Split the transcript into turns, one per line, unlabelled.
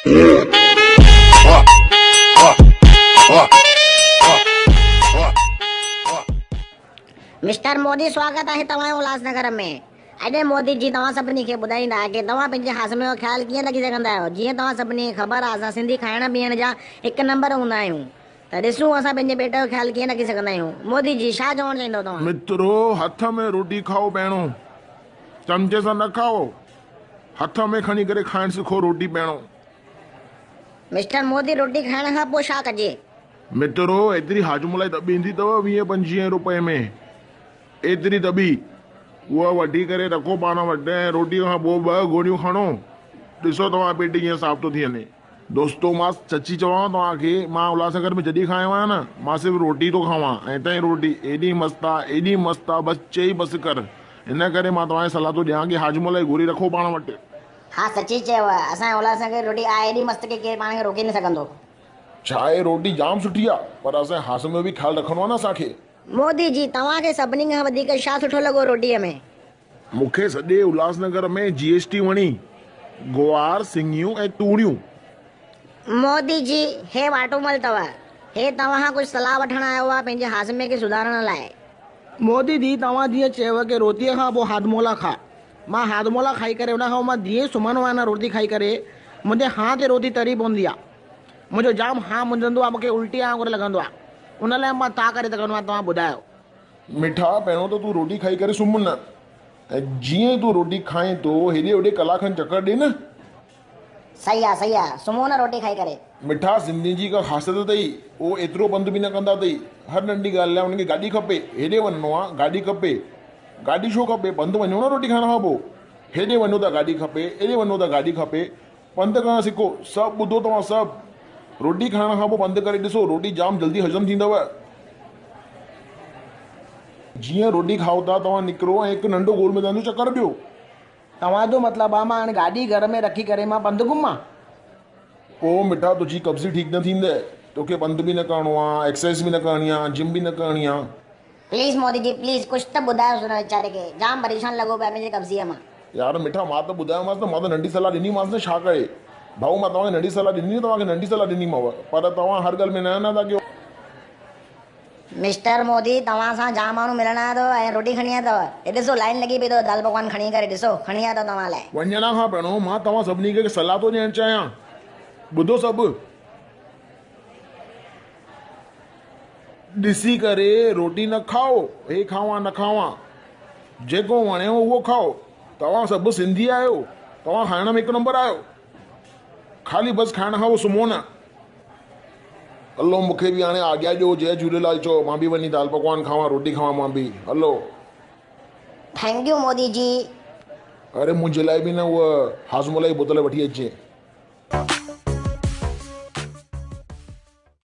Mister Modi स्वागत है तव्हांजो उल्हासनगर में। अॼु मोदी जी तव्हां सभिनी खे ॿुधाईंदा कि तव्हां पंहिंजे हाज़मे जो ख़्यालु कीअं रखी सघंदा आहियो। जीअं तव्हां सभिनी खे ख़बर आहे, असां सिंधी खाइण पीअण जा हिकु नंबर हूंदा आहियूं, त ॾिसूं असां पंहिंजे पेट जो ख़्यालु कीअं रखी सघंदा आहियूं। मोदी जी छा चवणु चाहींदो तव्हां?
मित्रो, हथ में रोटी खाओ पहिरियों, चमचे सां न खाओ। हथ में खणी करे खाइण सिखो रोटी पहिरियों।
मिस्टर मोदी, रोटी खाइण खां पोइ छा कजे?
मित्रो, एतिरी हाजमोलाई दॿी ईंदी अथव 20-25 रुपए में, एतिरी दॿी उहा वठी करे रखो पाण वटि, ऐं रोटी खां पोइ 2 गोरियूं खणो, ॾिसो तव्हां पेट कीअं साफ़ थो थी वञे। दोस्तो, मां सची चवां तव्हांखे, मां उल्हासनगर में जॾहिं खायो आहियां न, मां सिर्फ़ु रोटी थो खावां, ऐं हितां जी रोटी एॾी मस्तु आहे, एॾी मस्तु आहे, बसि चई बसि कर। हिन करे मां तव्हांखे सलाह थो ॾियां कि हाजमोलाई गोरी रखो पाण वटि।
हा, सची चयो आहे। असांजे उल्हासनगर रोटी आहे एॾी मस्तु कि केरु पाण खे रोके न सघंदो।
छा आहे, रोटी जाम सुठी आहे, पर असांजे हाज़मे में बि ख़्यालु रखिणो आहे न असांखे।
मोदी जी, तव्हांखे सभिनी खां वधीक छा सुठो लॻो रोटीअ में?
मूंखे सॼे उल्हासनगर में GST वणी, गुआर, सिंगियूं ऐं तूरियूं।
मोदी जी, हे वाटूमल अथव, हे तव्हां कुझु सलाह वठणु आयो आहे पंहिंजे हाज़मे खे सुधारण लाइ।
मोदी जी, तव्हां जीअं चयव कि रोटीअ खां पोइ हाजमोला खा, मां हाजमोला खाई करे उन खां मां जीअं सुम्हंदो आहियां न रोटी खाई करे, मुंहिंजे हाथ ते रोटी तरी पवंदी आहे, मुंहिंजो जाम हाँ मुंझंदो आहे, मूंखे उल्टी वांगुरु लॻंदो आहे। उन लाइ मां छा करे सघंदो आहियां, तव्हां ॿुधायो।
मिठा, पहिरियों त तूं रोटी खाई करे सुम्ह न, ऐं जीअं तूं रोटी खाएं थो हेॾे होॾे कलाक खनि चकर ॾे न।
सही आहे, सुम्हो न रोटी खाई करे।
मिठा, सिंधी जी का ख़ासियत अथई, उहो एतिरो पंधु बि न कंदा अथई। हर नंढी ॻाल्हि लाइ हुनखे गाॾी खपे, हेॾे वञिणो आहे गाॾी खपे। गाॾी छो खपे? पंधु वञो न रोटी खाइण खां पोइ। हेॾे वञो त गाॾी खपे, हेॾे वञो त गाॾी खपे। पंधु करणु सिखो, सभु ॿुधो तव्हां सभु। रोटी खाइण खां पोइ पंधु करे ॾिसो, रोटी जाम जल्दी हज़म थींदव। जीअं रोटी खाओ था तव्हां निकिरो ऐं हिकु नंढो गोल मैदान जो चकर ॾियो।
तव्हांजो मतिलबु आहे मां हाणे गाॾी घर में रखी करे मां पंधु घुमां?
पोइ मिठा, तुंहिंजी कब्ज़ी ठीकु न थींदे, तोखे पंधु बि न करिणो आहे, एक्सरसाइज़ बि न करणी आहे, जिम बि न करणी आहे।
प्लीज़ मोदी जी, प्लीज़ कुझु त ॿुधायो हुन वीचारे खे, जाम परेशान लॻो पिया मुंहिंजे कब्ज़ीअ मां।
यार मिठा, मां त ॿुधायोमांसि न, मां त नंढी सलाह ॾिनीमांसि न, छा करे भाऊ। मां तव्हांखे नंढी सलाह ॾिनी, तव्हांखे नंढी सलाह ॾिनीमांव, पर तव्हां हर ॻाल्हि में न था कयो।
मिस्टर मोदी, तव्हां सां जाम माण्हू मिलण आया अथव ऐं रोटी खणी आया अथव। हे ॾिसो, लाइन लॻी पई अथव दाल पकवान खणी करे, ॾिसो खणी आया अथव तव्हां लाइ।
वञण खां पहिरियों मां तव्हां सभिनी खे सलाह थो ॾियणु चाहियां, ॿुधो सभु। ॾिसी करे रोटी न खाओ, हे खावां न खावां, जेको वणेव उहो खाओ। तव्हां सभु सिंधी आहियो, तव्हां खाइण में हिकु नंबर आहियो, ख़ाली बसि खाइण खां पोइ सुम्हो न। हलो, मूंखे बि हाणे आॻियां ॾियो, जय झूलेलाल चओ, मां बि वञी दाल पकवान खावां, रोटी खावां मां बि। हलो,
थैंक यू मोदी जी।
अरे मुंहिंजे लाइ बि न उहा हाजमोलाई बोतल वठी अचे।